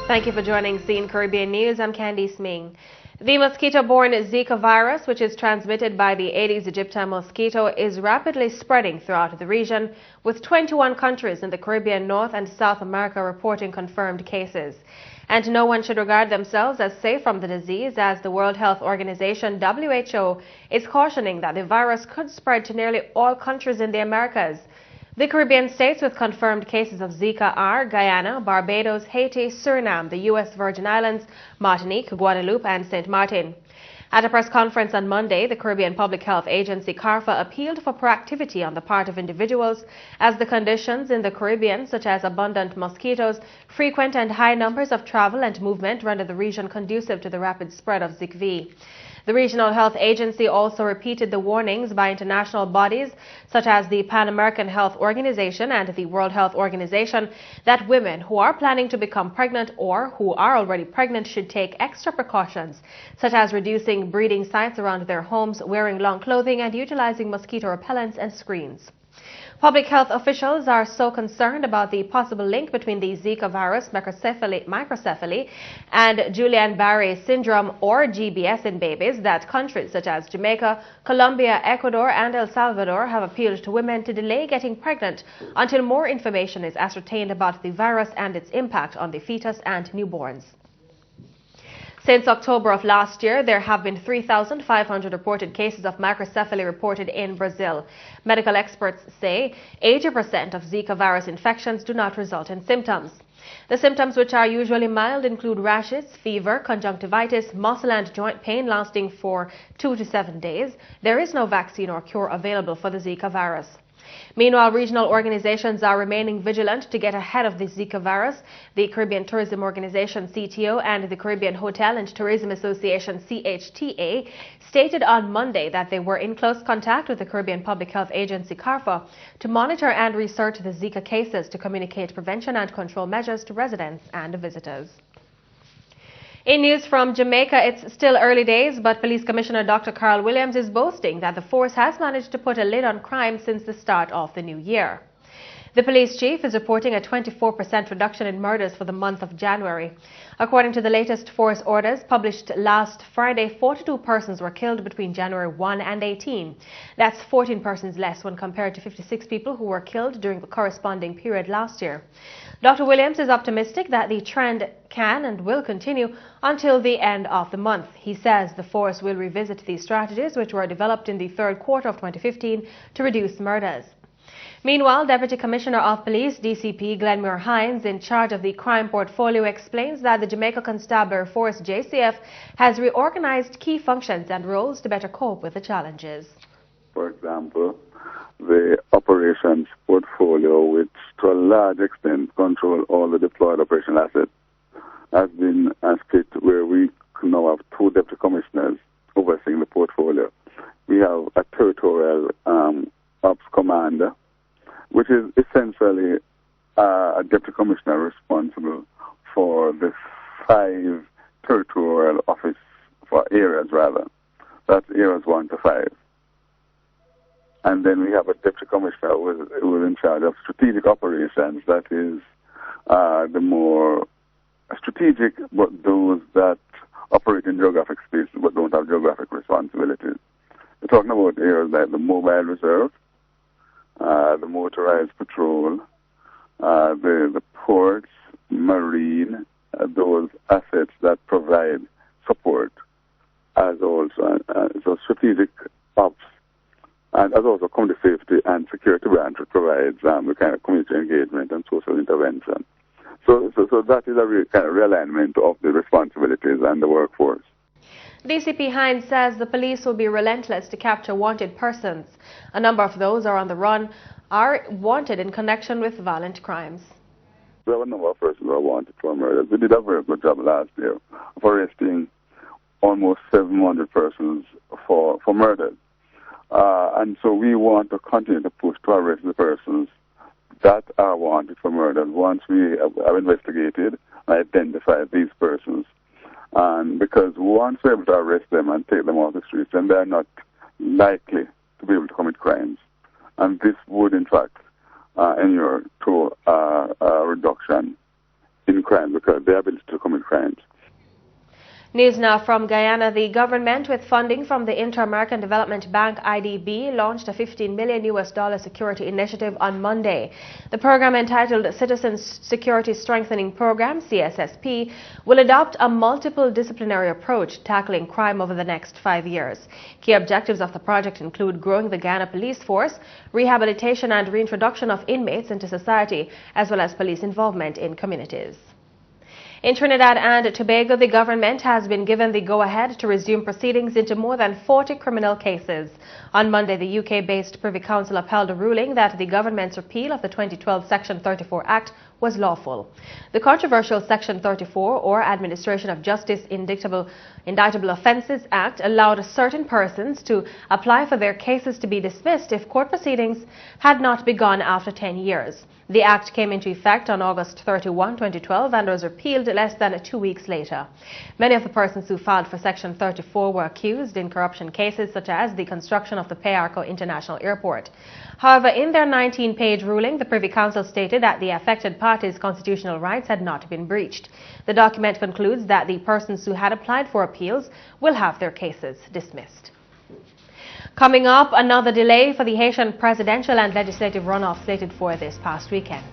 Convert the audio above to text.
Thank you for joining CEEN Caribbean News. I'm Candice Ming. The mosquito-borne Zika virus, which is transmitted by the Aedes aegypti mosquito, is rapidly spreading throughout the region, with 21 countries in the Caribbean, North and South America reporting confirmed cases. And no one should regard themselves as safe from the disease, as the World Health Organization, WHO, is cautioning that the virus could spread to nearly all countries in the Americas. The Caribbean states with confirmed cases of Zika are Guyana, Barbados, Haiti, Suriname, the U.S. Virgin Islands, Martinique, Guadeloupe, and St. Martin. At a press conference on Monday, the Caribbean Public Health Agency, CARPHA, appealed for proactivity on the part of individuals as the conditions in the Caribbean, such as abundant mosquitoes, frequent and high numbers of travel and movement, render the region conducive to the rapid spread of ZIKV. The Regional Health Agency also repeated the warnings by international bodies such as the Pan American Health Organization and the World Health Organization that women who are planning to become pregnant or who are already pregnant should take extra precautions, such as reducing breeding sites around their homes, wearing long clothing, and utilizing mosquito repellents and screens. Public health officials are so concerned about the possible link between the Zika virus microcephaly and Guillain-Barré syndrome, or GBS, in babies that countries such as Jamaica, Colombia, Ecuador, and El Salvador have appealed to women to delay getting pregnant until more information is ascertained about the virus and its impact on the fetus and newborns. Since October of last year, there have been 3,500 reported cases of microcephaly reported in Brazil. Medical experts say 80% of Zika virus infections do not result in symptoms. The symptoms, which are usually mild, include rashes, fever, conjunctivitis, muscle and joint pain lasting for 2 to 7 days. There is no vaccine or cure available for the Zika virus. Meanwhile, regional organizations are remaining vigilant to get ahead of the Zika virus. The Caribbean Tourism Organization, CTO, and the Caribbean Hotel and Tourism Association, CHTA, stated on Monday that they were in close contact with the Caribbean Public Health Agency, CARPHA, to monitor and research the Zika cases to communicate prevention and control measures to residents and visitors. In news from Jamaica, it's still early days, but Police Commissioner Dr. Carl Williams is boasting that the force has managed to put a lid on crime since the start of the new year. The police chief is reporting a 24% reduction in murders for the month of January. According to the latest force orders published last Friday, 42 persons were killed between January 1 and 18. That's 14 persons less when compared to 56 people who were killed during the corresponding period last year. Dr. Williams is optimistic that the trend can and will continue until the end of the month. He says the force will revisit the strategies which were developed in the third quarter of 2015 to reduce murders. Meanwhile, Deputy Commissioner of Police, DCP Glenmore Hines, in charge of the crime portfolio, explains that the Jamaica Constabulary Force, JCF, has reorganized key functions and roles to better cope with the challenges. For example, the operations portfolio, which to a large extent control all the deployed operational assets, has been split where we now have 2 deputy commissioners overseeing the portfolio. We have a territorial ops commander, which is essentially a deputy commissioner responsible for the 5 territorial office for areas, rather. That's areas 1 to 5. And then we have a deputy commissioner who is in charge of strategic operations, that is the more strategic, but those that operate in geographic space but don't have geographic responsibilities. We're talking about areas like the mobile reserve, the motorized patrol, the ports, marine, those assets that provide support, as also so strategic ops, and as also community safety and security branch, which provides the kind of community engagement and social intervention. So that is a kind of realignment of the responsibilities and the workforce. DCP Hines says the police will be relentless to capture wanted persons. A number of those are on the run are wanted in connection with violent crimes. We have a number of persons who are wanted for murders. We did a very good job last year of arresting almost 700 persons for murders. And so we want to continue to push to arrest the persons that are wanted for murders once we have investigated and identified these persons. And because once we're able to arrest them and take them off the streets, then they are not likely to be able to commit crimes. And this would, in fact, inure to a reduction in crime, because their ability to commit crimes. News now from Guyana. The government, with funding from the Inter-American Development Bank (IDB), launched a $15 million security initiative on Monday. The program, entitled Citizen Security Strengthening Program (CSSP), will adopt a multiple disciplinary approach tackling crime over the next 5 years. Key objectives of the project include growing the Guyana police force, rehabilitation and reintroduction of inmates into society, as well as police involvement in communities. In Trinidad and Tobago, the government has been given the go-ahead to resume proceedings into more than 40 criminal cases. On Monday, the UK-based Privy Council upheld a ruling that the government's repeal of the 2012 Section 34 Act was lawful. The controversial Section 34, or Administration of Justice Indictable Offences Act, allowed certain persons to apply for their cases to be dismissed if court proceedings had not begun after 10 years. The act came into effect on August 31, 2012 and was repealed less than 2 weeks later. Many of the persons who filed for Section 34 were accused in corruption cases such as the construction of the Payarco International Airport. However, in their 19-page ruling, the Privy Council stated that the affected parties' constitutional rights had not been breached. The document concludes that the persons who had applied for appeals will have their cases dismissed. Coming up, another delay for the Haitian presidential and legislative runoff slated for this past weekend.